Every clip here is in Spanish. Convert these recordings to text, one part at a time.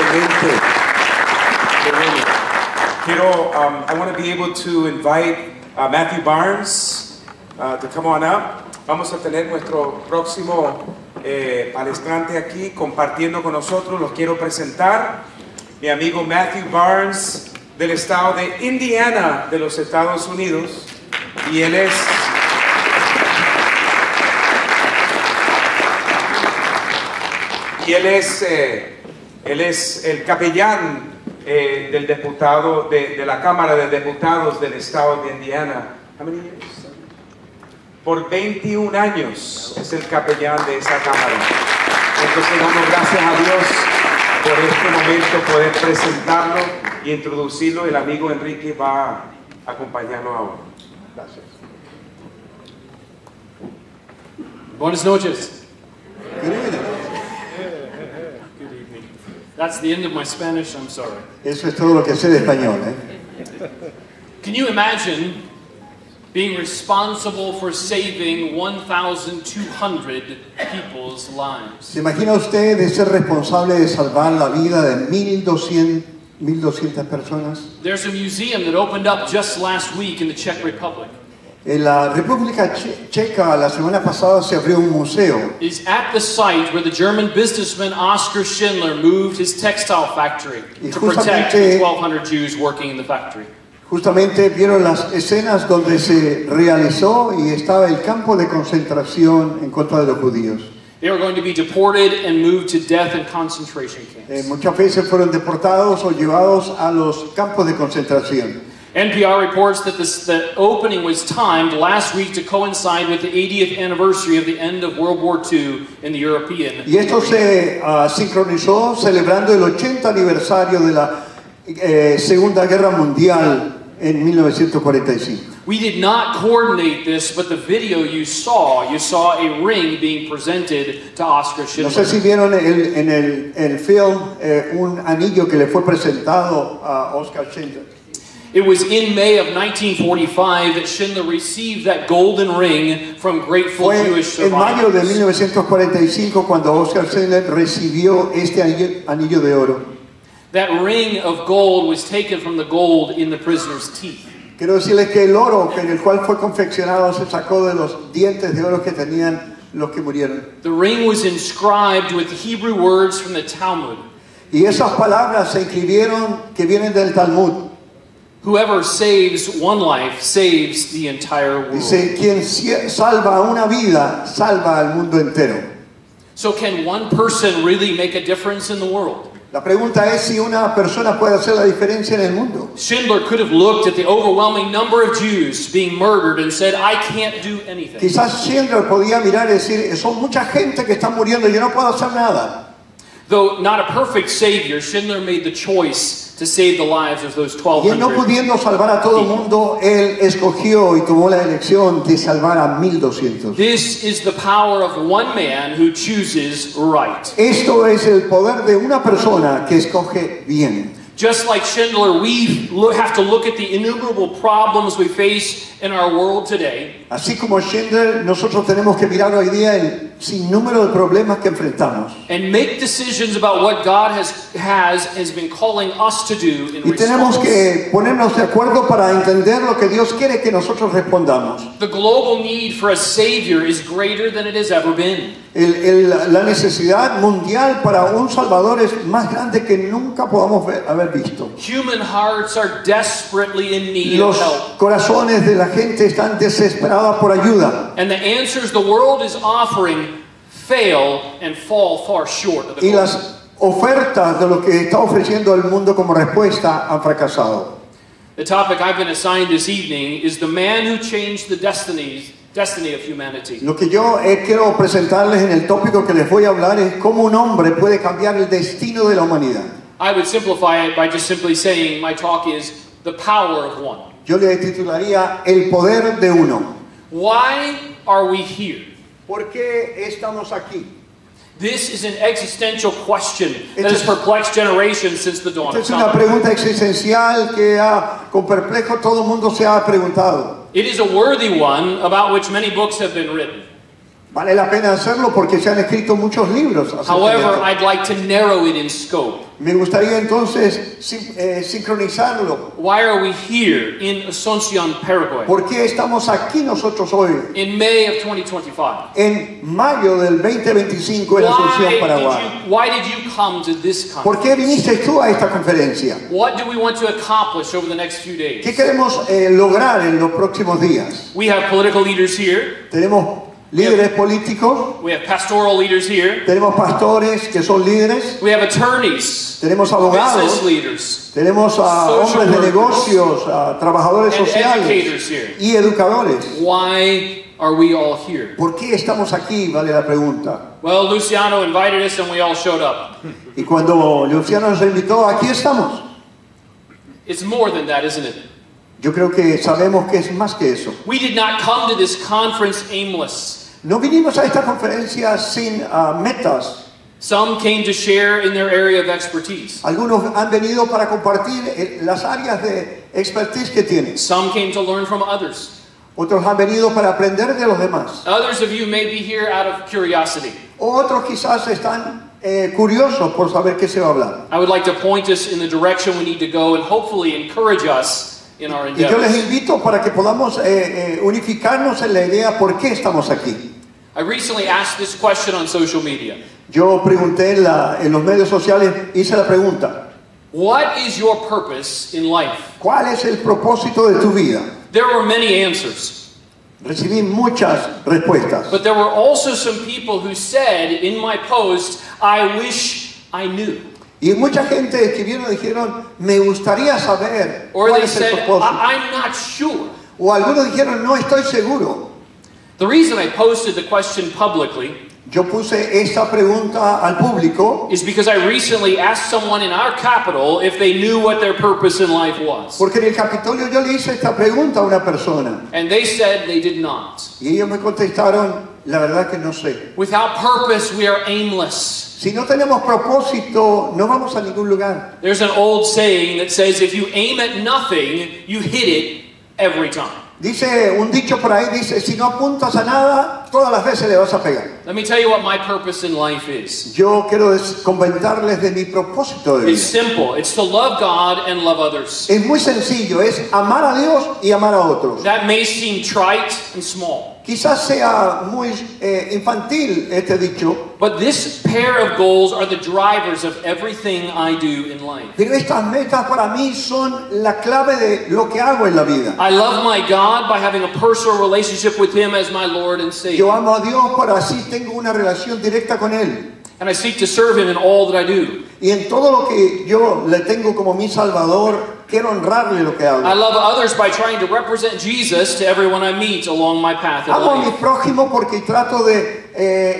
excelente. I want to be able to invite Matthew Barnes to come on up. Vamos a tener nuestro próximo palestrante aquí compartiendo con nosotros. Los quiero presentar. Mi amigo Matthew Barnes del estado de Indiana de los Estados Unidos. Y él es el capellán del diputado de la Cámara de Diputados del estado de Indiana. How many years? Por 21 años es el capellán de esa Cámara. Entonces damos gracias a Dios por este momento poder presentarlo y introducirlo. El amigo Enrique va a acompañarnos ahora. Gracias. Buenas noches. Good evening. Good evening. That's the end of my Spanish, I'm sorry. Eso es todo lo que sé de español, ¿eh? Can you imagine being responsible for saving 1,200 people's lives? ¿Se imagina usted de ser responsable de salvar la vida de 1,200 personas? There's a museum that opened up just last week in the Czech Republic. En la República Checa la semana pasada se abrió un museo. It's at the site where the German businessman Oskar Schindler moved his textile factory to protect the 1,200 Jews working in the factory. Justamente vieron las escenas donde se realizó y estaba el campo de concentración en contra de los judíos. They were going to be deported and moved to death in concentration camps. Muchas veces fueron deportados o llevados a los campos de concentración. NPR reports that the opening was timed last week to coincide with the 80th anniversary of the end of World War II in the European. Y esto se sincronizó celebrando el 80 aniversario de la Segunda Guerra Mundial en 1945. We did not coordinate this, but the video you saw a ring being presented to Oskar Schindler. No sé si vieron en el film un anillo que le fue presentado a Oskar Schindler. It was in May of 1945 that Schindler received that golden ring from grateful Jewish survivors. En mayo de 1945 cuando Oskar Schindler recibió este anillo de oro. That ring of gold was taken from the gold in the prisoner's teeth. Quiero decirles que el oro en el cual fue confeccionado se sacó de los dientes de oro que tenían los que murieron. The ring was inscribed with Hebrew words from the Talmud. Y esas palabras se inscribieron que vienen del Talmud. Whoever saves one life saves the entire world. Dice, quien salva una vida, salva al mundo entero. So can one person really make a difference in the world? La pregunta es si una persona puede hacer la diferencia en el mundo. Schindler could have looked at the overwhelming number of Jews being murdered and said, I can't do anything. Quizás Schindler podía mirar y decir, son mucha gente que está muriendo, yo no puedo hacer nada. Though not a perfect savior, Schindler made the choice to save the lives of those 1,200. Y él no pudiendo salvar a todo el mundo, él escogió y tomó la elección de salvar a 1,200. This is the power of one man who chooses right. Esto es el poder de una persona que escoge bien. Just like Schindler, we have to look at the innumerable problems we face in our world today. Así como Schindler, nosotros tenemos que mirar hoy día el sinnúmero de problemas que enfrentamos. And make decisions about what God has been calling us to do in Y tenemos que ponernos de acuerdo para entender lo que Dios quiere que nosotros respondamos. The global need for a savior is greater than it has ever been. La necesidad mundial para un Salvador es más grande que nunca podamos haber visto. Human hearts are desperately in need Los of help. corazones de la gente están desesperadas por ayuda. And the answers the world is offering fail and fall far short of the Y goal. las ofertas de lo que está ofreciendo el mundo como respuesta han fracasado. The topic I've been assigned this evening is the man who changed the destiny of humanity. Lo que yo quiero presentarles en el tópico que les voy a hablar es cómo un hombre puede cambiar el destino de la humanidad. I would simplify it by just simply saying my talk is the power of one. Yo le titularía El poder de uno. Why are we here? ¿Por qué estamos aquí? This is an existential question that has perplexed generations since the dawn of Es una time. pregunta existencial que con perplejo todo el mundo se ha preguntado. It is a worthy one about which many books have been written. Vale la pena hacerlo porque se han escrito muchos libros acerca de However, esto. I'd like to narrow it in scope. Me gustaría entonces sincronizarlo. Why are we here in Asunción, Paraguay, ¿Por qué estamos aquí nosotros hoy, in May of 2025? en mayo del 2025 en Asunción, Paraguay? Why did you come to this ¿Por conference? qué viniste tú a esta conferencia? What do we want to accomplish over the next few ¿Qué days? queremos lograr en los próximos días? We have political leaders here. Tenemos líderes políticos, We have pastoral leaders here. tenemos pastores que son líderes, We have attorneys, tenemos business abogados, leaders, tenemos a social hombres de workers, negocios, a trabajadores and sociales educators here. y educadores. Why are we all here? ¿Por qué estamos aquí? Vale la pregunta. Well, Luciano invited us and we all showed up. Y cuando Luciano nos invitó, aquí estamos. It's more than that, isn't it? Yo creo que sabemos que es más que eso. We did not come to this conference aimless. No vinimos a esta conferencia sin metas. Some came to share in their area of expertise. Algunos han venido para compartir las áreas de expertise que tienen. Some came to learn from others. Otros han venido para aprender de los demás. Others of you may be here out of curiosity. Otros quizás están curiosos por saber qué se va a hablar. I would like to point us in the direction we need to go and hopefully encourage us in our Y yo les endeavors. invito para que podamos unificarnos en la idea por qué estamos aquí. I recently asked this question on social media. Yo pregunté en los medios sociales, hice la pregunta, What is your purpose in life? ¿cuál es el propósito de tu vida? There were many answers, Recibí muchas respuestas, but there were also some people who said in my post, I wish I knew. y mucha gente escribieron y dijeron, me gustaría saber Or cuál they es el said, propósito. I'm not sure. O algunos dijeron, no estoy seguro. The reason I posted the question publicly Yo puse esta pregunta al público is because I recently asked someone in our capital if they knew what their purpose in life was. porque en el Capitolio yo le hice esta pregunta a una persona And they said they did not. y ellos me contestaron, la verdad que no sé. Without purpose, we are aimless. Si no tenemos propósito, no vamos a ningún lugar. There's an old saying that says if you aim at nothing, you hit it every time. Dice un dicho por ahí, dice, si no apuntas a nada, todas las veces le vas a pegar. Let me tell you what my purpose in life is. Yo quiero comentarles de mi propósito de It's vida. simple. It's to love God and love others. Es muy sencillo, es amar a Dios y amar a otros. That may seem trite and small, Quizás sea muy infantil este dicho, but this pair of goals are the drivers of everything I do in life. pero estas metas para mí son la clave de lo que hago en la vida. I love my God by having a personal relationship with Him as my Lord and Savior. Yo amo a Dios, pero así tengo una relación directa con Él. And I seek to serve Him in all that I do. Y en todo lo que yo le tengo como mi Salvador, quiero honrarle lo que hago. I love others by trying to represent Jesus to everyone I meet along my path in Amo a mi life. prójimo porque trato de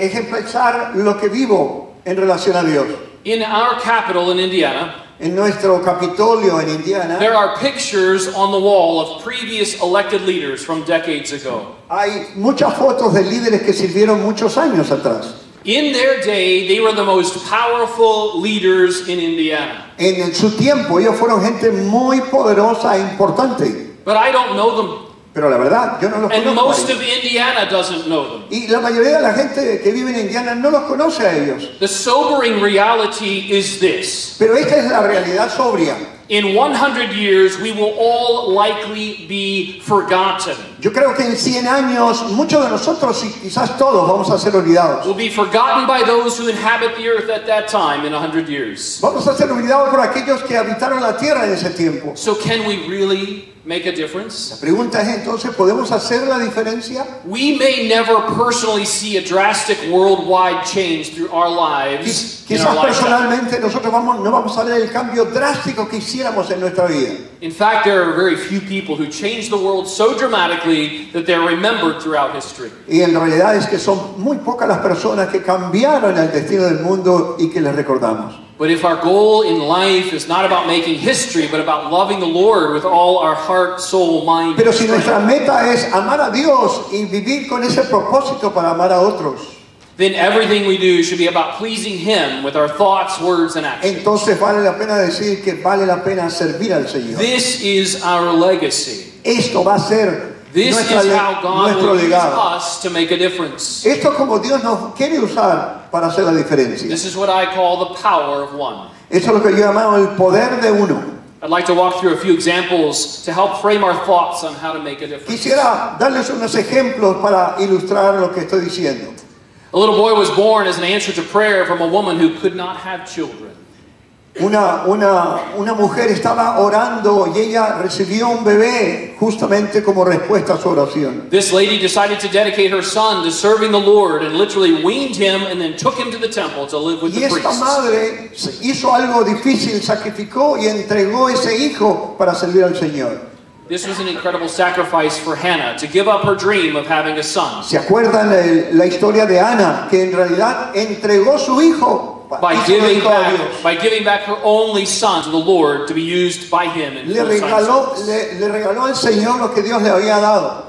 ejemplarizar lo que vivo en relación a Dios. In our capital in Indiana, En nuestro Capitolio en Indiana there are pictures on the wall of previous elected leaders from decades ago. hay muchas fotos de líderes que sirvieron muchos años atrás. In their day, they were the most powerful leaders in Indiana. En su tiempo ellos fueron gente muy poderosa e importante. But I don't know them. Pero la verdad, yo no los And conozco. most a of ellos. Indiana doesn't know them. Y la mayoría de la gente que vive en Indiana no los conoce a ellos. The sobering reality is this. Pero esta es la realidad sobria. In 100 years, we will all likely be forgotten. Yo creo que en 100 años muchos de nosotros y quizás todos vamos a ser olvidados. Will be forgotten by those who inhabit the earth at that time in 100 years. Vamos a ser olvidados por aquellos que habitaron la tierra en ese tiempo. So can we really make a difference? La pregunta es entonces, ¿podemos hacer la diferencia? We may never personally see a drastic worldwide change through our lives. In our Quizás lifetime. personalmente nosotros no vamos a ver el cambio drástico que hiciéramos en nuestra vida. In fact, there are very few people who changed the world so dramatically that they're remembered throughout history. Y en realidad es que son muy pocas las personas que cambiaron el destino del mundo y que les recordamos. But if our goal in life is not about making history, but about loving the Lord with all our heart, soul, mind, Pero and si strength, nuestra meta es amar a Dios y vivir con ese propósito para amar a otros, then everything we do should be about pleasing Him with our thoughts, words, and actions. entonces vale la pena decir que vale la pena servir al Señor. This is our legacy. Esto va a ser This is how God nuestro will use legado. us to make a difference. Esto es como Dios nos quiere usar para hacer la diferencia. This is what I call the power of one. Eso es lo que yo llamo el poder de uno. I'd like to walk through a few examples to help frame our thoughts on how to make a difference. Quisiera darles unos ejemplos para ilustrar lo que estoy diciendo. A little boy was born as an answer to prayer from a woman who could not have children. Una mujer estaba orando y ella recibió un bebé justamente como respuesta a su oración. This lady decided to dedicate her son to serving the Lord and literally weaned him and then took him to the temple to live with Y the esta priests. madre hizo algo difícil, sacrificó y entregó ese hijo para servir al Señor. This was an incredible sacrifice for Hannah to give up her dream of having a son. ¿Se acuerdan la historia de Ana, que en realidad entregó su hijo? By y se lo dedicó a Dios? giving back her only son to the Lord to be used by him in Le full time service. le regaló al Señor lo que Dios le había dado.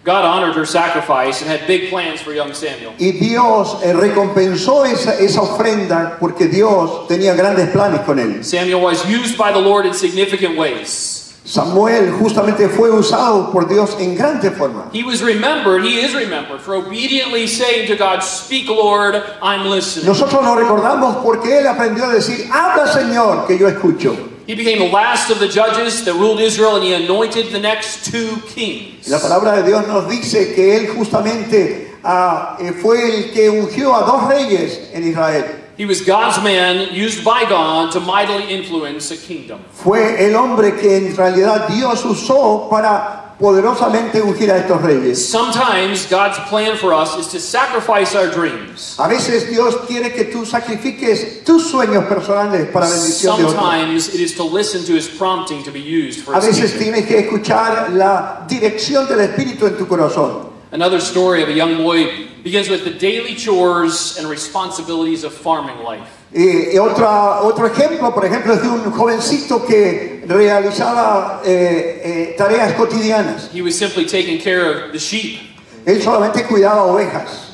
God honored her sacrifice and had big plans for young Samuel. Y Dios recompensó esa ofrenda porque Dios tenía grandes planes con él. Samuel was used by the Lord in significant ways. Samuel justamente fue usado por Dios en grandes formas. He is remembered for obediently saying to God, "Speak, Lord, I'm listening." Nosotros nos recordamos porque él aprendió a decir, habla Señor, que yo escucho. He became the last of the judges that ruled Israel, and he anointed the next two kings. La palabra de Dios nos dice que él justamente fue el que ungió a 2 reyes en Israel. He was God's man, used by God to mightily influence a kingdom. Fue el hombre que en realidad Dios usó para poderosamente ungir a estos reyes. Sometimes God's plan for us is to sacrifice our dreams. A veces Dios quiere que tú sacrifiques tus sueños personales para bendición de otros. Sometimes it is to listen to his prompting to be used for A his veces kingdom. tienes que escuchar la dirección del Espíritu en tu corazón. Another story of a young boy begins with the daily chores and responsibilities of farming life. Otro ejemplo, por ejemplo, es de un jovencito que realizaba tareas cotidianas. He was simply taking care of the sheep. Él solamente cuidaba ovejas.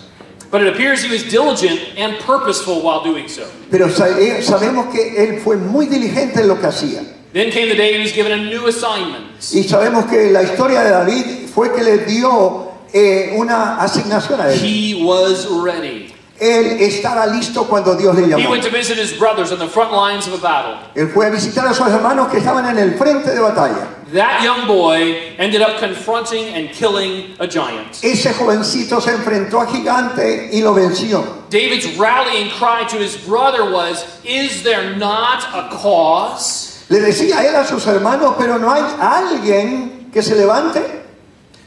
But it appears he was diligent and purposeful while doing so. Pero sabemos que él fue muy diligente en lo que hacía. Then came the day he was given a new assignment. Y sabemos que la historia de David fue que le dio una asignación a él. He was ready. Él estaba listo cuando Dios le He llamó. went to visit his brothers on the front lines of a battle. Él fue a visitar a sus hermanos que estaban en el frente de batalla. That young boy ended up confronting and killing a giant. Ese jovencito se enfrentó a gigante y lo venció. David's rallying cry to his brother was, "Is there not a cause?" Le decía a él a sus hermanos, pero no hay alguien que se levante.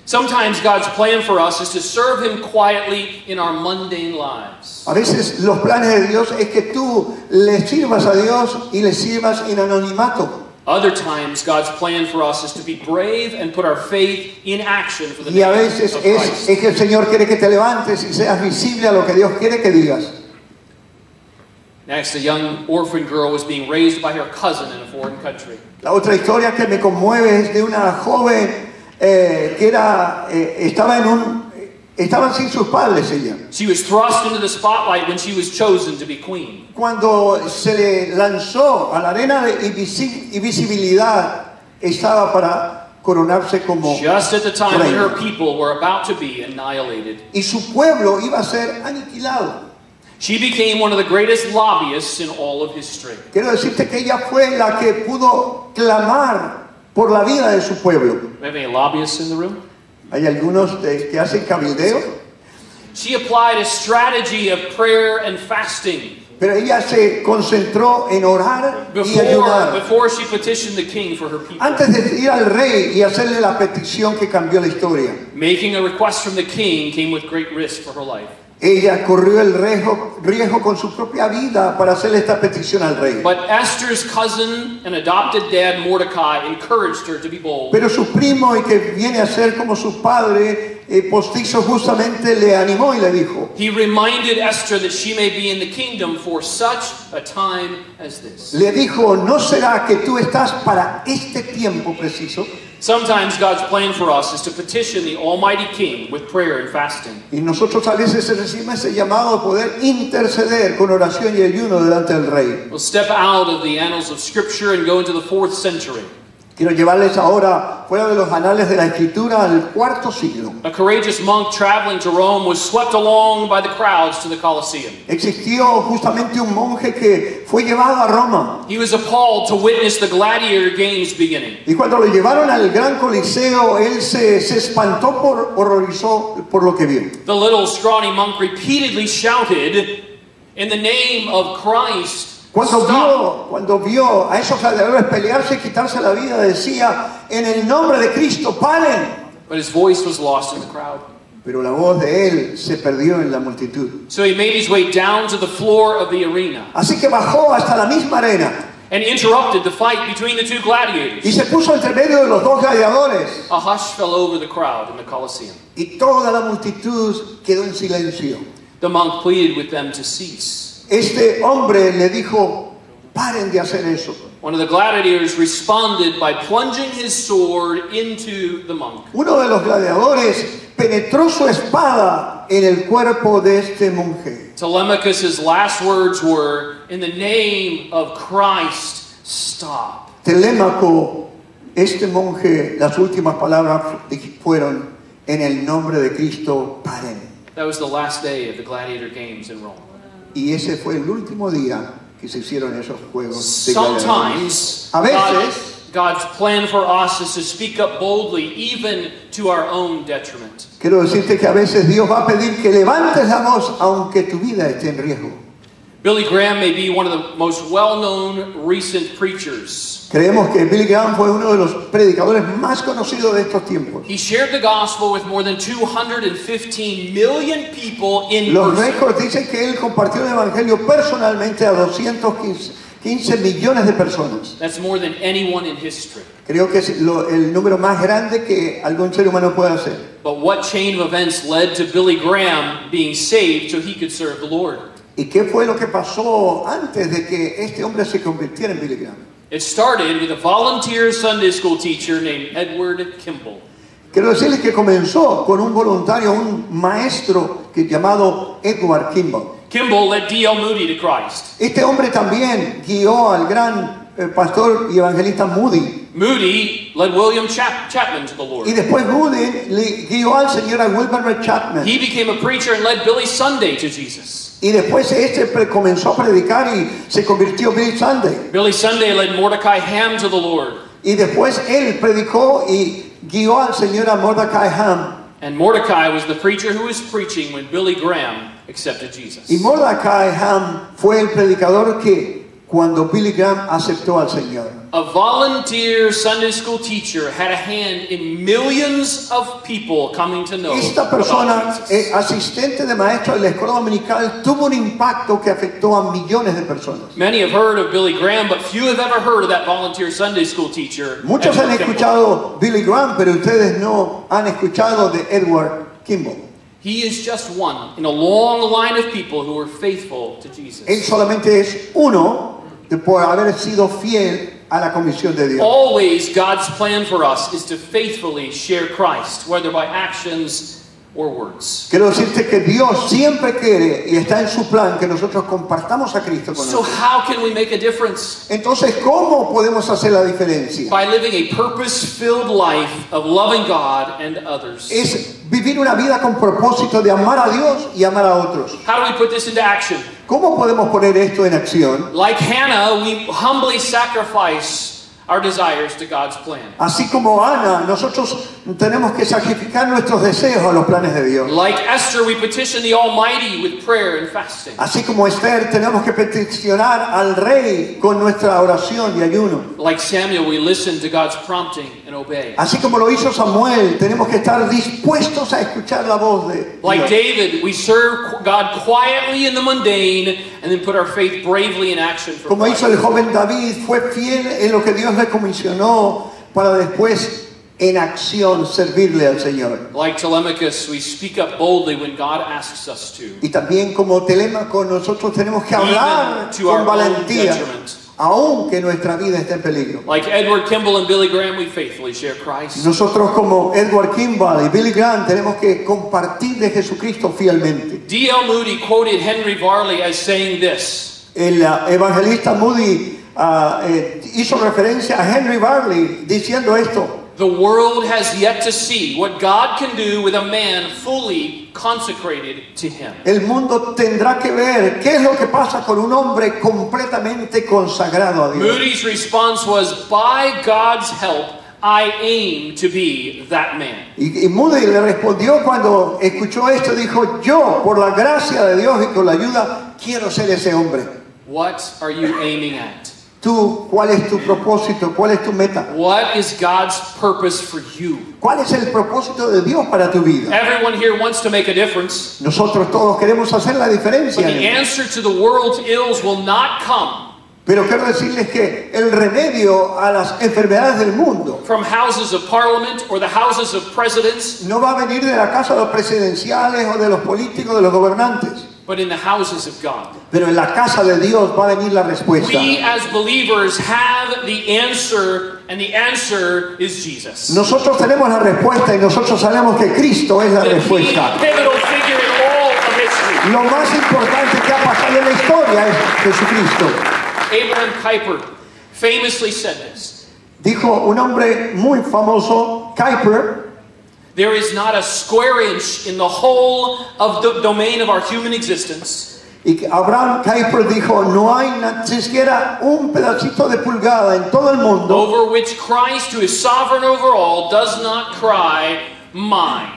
Sometimes God's plan for us is to serve him quietly in our mundane lives. A veces los planes de Dios es que tú le sirvas a Dios y le sirvas en anonimato. Other times God's plan for us is to be brave and put our faith in action for the Y a name veces of Christ. es que el Señor quiere que te levantes y seas visible a lo que Dios quiere que digas. Next, a young orphan girl was being raised by her cousin in a foreign country. La otra historia que me conmueve es de una joven que estaban sin sus padres ella. She was thrust into the spotlight when she was chosen to be queen. Cuando se le lanzó a la arena y visibilidad, estaba para coronarse como Just at the time when reina. her people were about to be annihilated. Y su pueblo iba a ser aniquilado. She became one of the greatest lobbyists in all of history. Quiero decirte que ella fue la que pudo clamar por la vida de su pueblo. Do we have any lobbyists in the room? Hay algunos que hacen cabildeo, She applied a strategy of prayer and fasting pero ella se concentró en orar y ayunar. before she petitioned the king for her people. Antes de ir al rey y hacerle la petición que cambió la historia, Making a request from the king came with great risk for her life. ella corrió el riesgo con su propia vida para hacerle esta petición al rey. But Esther's cousin and adopted dad Mordecai encouraged her to be bold. Pero su primo, y que viene a ser como su padre, postizo, justamente le animó y le dijo, He reminded Esther that she may be in the kingdom for such a time as this. le dijo, ¿no será que tú estás para este tiempo preciso? Sometimes God's plan for us is to petition the Almighty King with prayer and fasting. Y nosotros a veces recibimos ese llamado a poder interceder con oración y ayuno delante del rey. We'll step out of the annals of Scripture and go into the 4th century. Quiero llevarles ahora fuera de los anales de la Escritura al cuarto siglo. A courageous monk traveling to Rome was swept along by the crowds to the Colosseum. Existió justamente un monje que fue llevado a Roma. He was appalled to witness the gladiator games beginning. Y cuando lo llevaron al gran coliseo, él se espantó, horrorizó por lo que vio. The little scrawny monk repeatedly shouted, "In the name of Christ, stop." Cuando vio a esos gladiadores pelearse y quitarse la vida, decía, en el nombre de Cristo, paren. But his voice was lost in the crowd. Pero la voz de él se perdió en la multitud. So he made his way down to the floor of the arena Así que bajó hasta la misma arena and interrupted the fight between the two y gladiators. se puso entre medio de los dos gladiadores. A hush fell over the crowd in the Colosseum. Y toda la multitud quedó en silencio. The monk pleaded with them to cease. Este hombre le dijo, paren de hacer eso. One of the gladiators responded by plunging his sword into the monk. Uno de los gladiadores penetró su espada en el cuerpo de este monje. Telemachus' last words were, "In the name of Christ, stop." Telémaco, este monje, las últimas palabras fueron, en el nombre de Cristo, paren. That was the last day of the gladiator games in Rome. Y ese fue el último día que se hicieron esos juegos de gladiadores. Sometimes A veces, God's plan for us is to speak up boldly, even to our own detriment. quiero decirte que a veces Dios va a pedir que levantes la voz aunque tu vida esté en riesgo. Billy Graham may be one of the most well-known recent preachers. Creemos que Billy Graham fue uno de los predicadores más conocidos de estos tiempos. He shared the gospel with more than 215 million people in Los person. récords dicen que él compartió el evangelio personalmente a 215 millones de personas. That's more than anyone in history. Creo que es el número más grande que algún ser humano puede hacer. But what chain of events led to Billy Graham being saved so he could serve the Lord? ¿Y qué fue lo que pasó antes de que este hombre se convirtiera en Billy Graham? It started with a volunteer Sunday school teacher named Edward Kimball. Quiero decirles que comenzó con un voluntario, un maestro llamado Edward Kimball. Kimball led D.L. Moody to Christ. Este hombre también guió al gran pastor y evangelista Moody. Moody led William Chapman to the Lord. Y después Moody le guió al señor Wilbur Chapman. He became a preacher and led Billy Sunday to Jesus. Y después comenzó a predicar y se convirtió Billy Sunday. Billy Sunday led Mordecai Ham to the Lord. Y después él predicó y guió al señor Mordecai Ham. And Mordecai was the preacher who was preaching when Billy Graham accepted Jesus. Y Mordecai Ham fue el predicador que cuando Billy Graham aceptó al Señor. A volunteer Sunday school teacher had a hand in millions of people coming to know Esta about persona, Jesus. asistente de maestro de la escuela dominical, tuvo un impacto que afectó a millones de personas. Many have heard of Billy Graham, but few have ever heard of that volunteer Sunday school teacher. Muchos han Edward Kimball. escuchado Billy Graham, pero ustedes no han escuchado de Edward Kimball. He is just one in a long line of people who were faithful to Jesus. Él solamente es uno por haber sido fiel a la comisión de Dios. Always God's plan for us is to faithfully share Christ, whether by actions or words. Quiero decirte que Dios siempre quiere y está en su plan que nosotros compartamos a Cristo con So nosotros. how can we make a difference? Entonces, ¿cómo podemos hacer la diferencia? By living a purpose-filled life of loving God and others. Es vivir una vida con propósito de amar a Dios y amar a otros. How do we put this into action? ¿Cómo podemos poner esto en acción? Like Hannah, we humbly sacrifice our desires to God's plan. Así como Ana, nosotros tenemos que sacrificar nuestros deseos a los planes de Dios. Like Esther, we petition the Almighty with prayer and fasting. Así como Esther, tenemos que peticionar al rey con nuestra oración y ayuno. Like Samuel, we listen to God's prompting and obey. Así como lo hizo Samuel, tenemos que estar dispuestos a escuchar la voz de Like Dios. David, we serve God quietly in the mundane and then put our faith bravely in action for Como hizo el Christ. joven David, fue fiel en lo que Dios le comisionó para después en acción servirle al Señor. Like Telemachus, we speak up boldly when God asks us to. Y también como Telémaco, nosotros tenemos que hablar Even to our con valentía, own detriment. aunque nuestra vida esté en peligro. Like Edward Kimball and Billy Graham, we faithfully share Christ. Nosotros como Edward Kimball y Billy Graham tenemos que compartir de Jesucristo fielmente. D.L. Moody quoted Henry Varley as saying this: El evangelista Moody hizo referencia a Henry Barley diciendo esto. The world has yet to see what God can do with a man fully consecrated to Him. El mundo tendrá que ver qué es lo que pasa con un hombre completamente consagrado a Dios. Moody's response was, by God's help, I aim to be that man. Y Moody le respondió cuando escuchó esto, dijo, yo, por la gracia de Dios y con la ayuda, quiero ser ese hombre. What are you aiming at? Tú, ¿cuál es tu propósito? ¿Cuál es tu meta? What is God's purpose for you? ¿Cuál es el propósito de Dios para tu vida? Everyone here wants to make a difference. Nosotros todos queremos hacer la diferencia. But the answer to the world's ills will not come Pero quiero decirles que el remedio a las enfermedades del mundo from houses of parliament or the houses of presidents, no va a venir de la casa de los presidenciales o de los políticos, de los gobernantes. but in the houses of God. Pero en la casa de Dios va a venir la respuesta. We as believers have the answer, and the answer is Jesus. Nosotros tenemos la respuesta y nosotros sabemos que Cristo es la The key respuesta. pivotal figure in all of history. Lo más importante que ha pasado en la historia es Jesucristo. Abraham Kuyper famously said this. Dijo un hombre muy famoso, Kuyper, There is not a square inch in the whole of the domain of our human existence y Abraham Kuyper dijo, no hay ni siquiera un pedacito de pulgada en todo el mundo over which Christ, who is sovereign over all, does not cry, mine.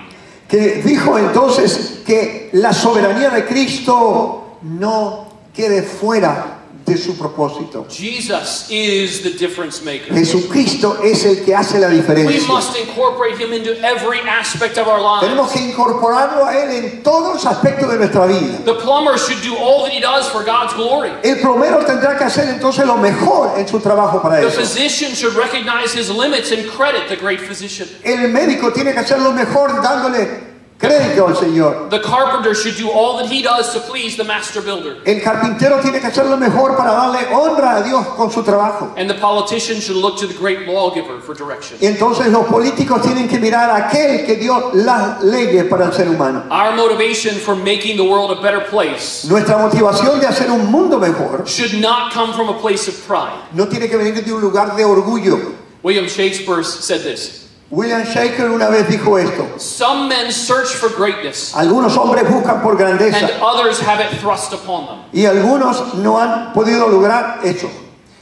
que dijo entonces que la soberanía de Cristo no quede fuera de su propósito. Jesus is the difference maker. Jesucristo es el que hace la We diferencia. must incorporate Him into every aspect of our Tenemos lives. que incorporarlo a Él en todos los aspectos de nuestra vida. The plumber should do all that he does for God's glory. El plomero tendrá que hacer entonces lo mejor en su trabajo para The eso. physician should recognize his limits and credit the great physician. El médico tiene que hacer lo mejor dándole crédito al Señor. The carpenter should do all that he does to please the master builder. El carpintero tiene que hacer lo mejor para darle honra a Dios con su trabajo. And the politician should look to the great lawgiver for direction. Y entonces los políticos tienen que mirar a aquel que dio las leyes para el ser humano. Our motivation for making the world a better place Nuestra motivación de hacer un mundo mejor should not come from a place of pride. no tiene que venir de un lugar de orgullo. William Shakespeare said this. William Shakespeare una vez dijo esto. Some men search for greatness, Algunos hombres buscan por and grandeza others have it thrust upon them. y algunos no han podido lograr eso.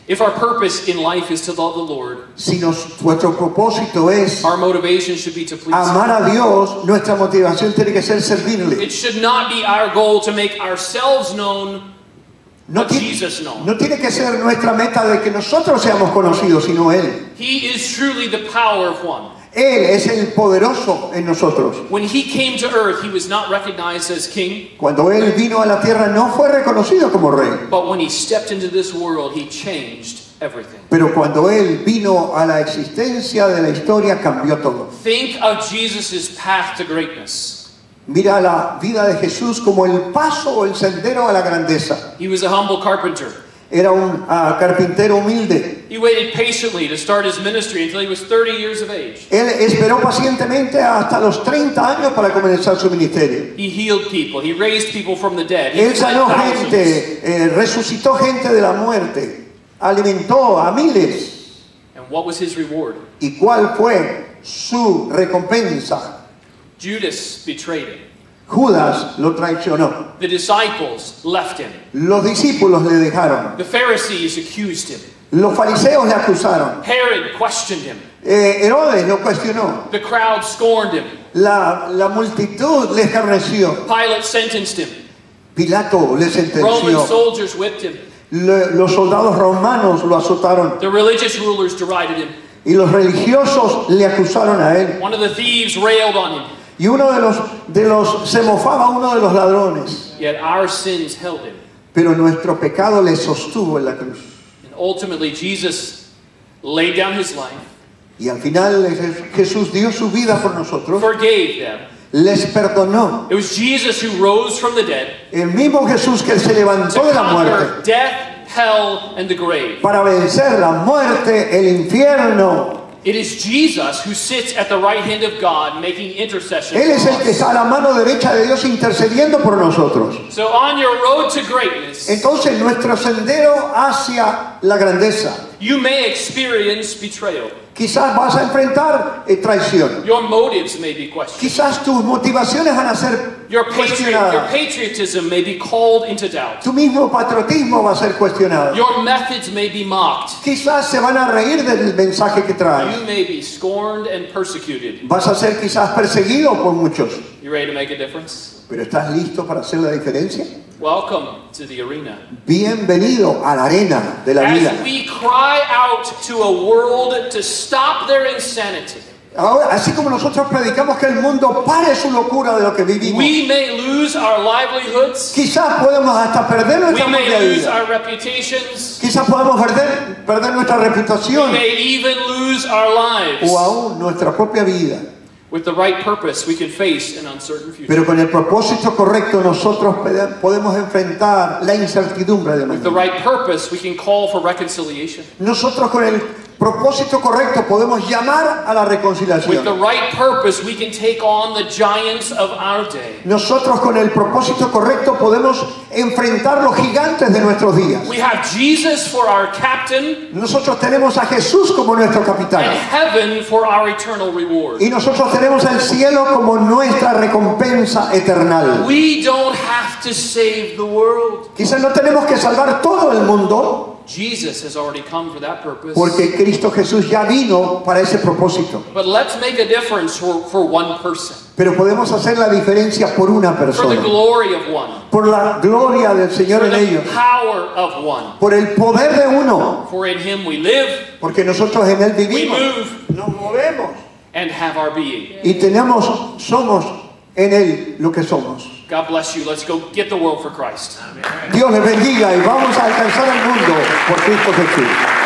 If our purpose in life is to love the Lord, Si nuestro propósito es our motivation should be to please Him. amar a Dios, nuestra motivación tiene que ser servirle. It should not be our goal to make ourselves known, No but tiene, Jesus known. no tiene que ser nuestra meta de que nosotros seamos conocidos, sino Él. He is truly the power of one. Él es el poderoso en nosotros. When He came to earth, He was not recognized as king, Cuando Él vino a la tierra no fue reconocido como rey. but when He stepped into this world, He changed everything. Pero cuando Él vino a la existencia de la historia cambió todo. Think of Jesus' path to greatness. Mira la vida de Jesús como el paso o el sendero a la grandeza. He was a humble carpenter. Era un carpintero humilde. He waited patiently to start his ministry until he was 30 years of age. Él esperó pacientemente hasta los 30 años para comenzar su ministerio. He healed people. He raised people from the dead. He Él fed sanó thousands. gente, resucitó gente de la muerte, alimentó a miles. And what was his reward? ¿Y cuál fue su recompensa? Judas betrayed him. Judas lo traicionó. The disciples left him. Los discípulos le dejaron. The Pharisees accused him. Los fariseos le acusaron. Herod questioned him. Herodes lo cuestionó. The crowd scorned him. La multitud le escarneció. Pilate sentenced him. Pilato le Roman sentenció. soldiers whipped him. Los soldados romanos lo azotaron. The religious rulers derided him. Y los religiosos le acusaron a él. One of the thieves railed on him. Y uno de los se mofaba uno de los ladrones. Yet our sins held him. Pero nuestro pecado le sostuvo en la cruz. And ultimately, Jesus laid down his life, Y al final Jesús dio su vida por nosotros. forgave them. Les perdonó. It was Jesus who rose from the dead El mismo Jesús que se to levantó de la conquer muerte death, hell, and the grave. para vencer la muerte, el infierno It is Jesus who sits at the right hand of God making intercession Él es for el que us. está a la mano derecha de Dios intercediendo por nosotros. So on your road to greatness, Entonces, nuestro sendero hacia la grandeza, you may experience betrayal. quizás vas a enfrentar traición. Your motives may be questioned. Quizás tus motivaciones van a ser Your cuestionadas. patriotism may be called into doubt. Tu mismo patriotismo va a ser cuestionado. Your methods may be mocked. Quizás se van a reír del mensaje que traes. You may be scorned and persecuted. Vas a ser quizás perseguido por muchos. You ready to make a difference? Pero ¿estás listo para hacer la diferencia? Welcome to the arena. Bienvenido a la arena de la vida. As we cry out to a world to stop their insanity, Ahora, así como nosotros predicamos que el mundo pare su locura de lo que vivimos, we may lose our livelihoods. quizás podemos hasta perder We nuestra may propia lose vida. our reputations. Quizás podemos perder nuestra We reputación may even lose our lives. o aún nuestra propia vida. With the right purpose, we can face an uncertain future. Pero con el propósito correcto nosotros podemos enfrentar la incertidumbre de With the mañana. right purpose, we can call for reconciliation. Nosotros con el propósito correcto podemos llamar a la With the reconciliación. right purpose, we can take on the giants of our day. Nosotros con el propósito correcto podemos enfrentar los gigantes de nuestros días. We have Jesus for our captain Nosotros tenemos a Jesús como nuestro and capitán. heaven for our eternal reward. Y nosotros tenemos el cielo como nuestra recompensa eternal. We don't have to save the world. Quizás no tenemos que salvar todo el mundo, Jesus has already come for that purpose. porque Cristo Jesús ya vino para ese propósito. But let's make a difference for one person, Pero podemos hacer la diferencia por una for the persona, glory of one, por la gloria del Señor for en the ellos, power of one. por el poder de uno, For in him we live, porque nosotros en Él we vivimos, move, nos movemos and have our being. y somos en Él lo que somos. God bless you. Let's go get the world for Christ. Dios les bendiga y vamos a alcanzar el mundo por Cristo Jesús.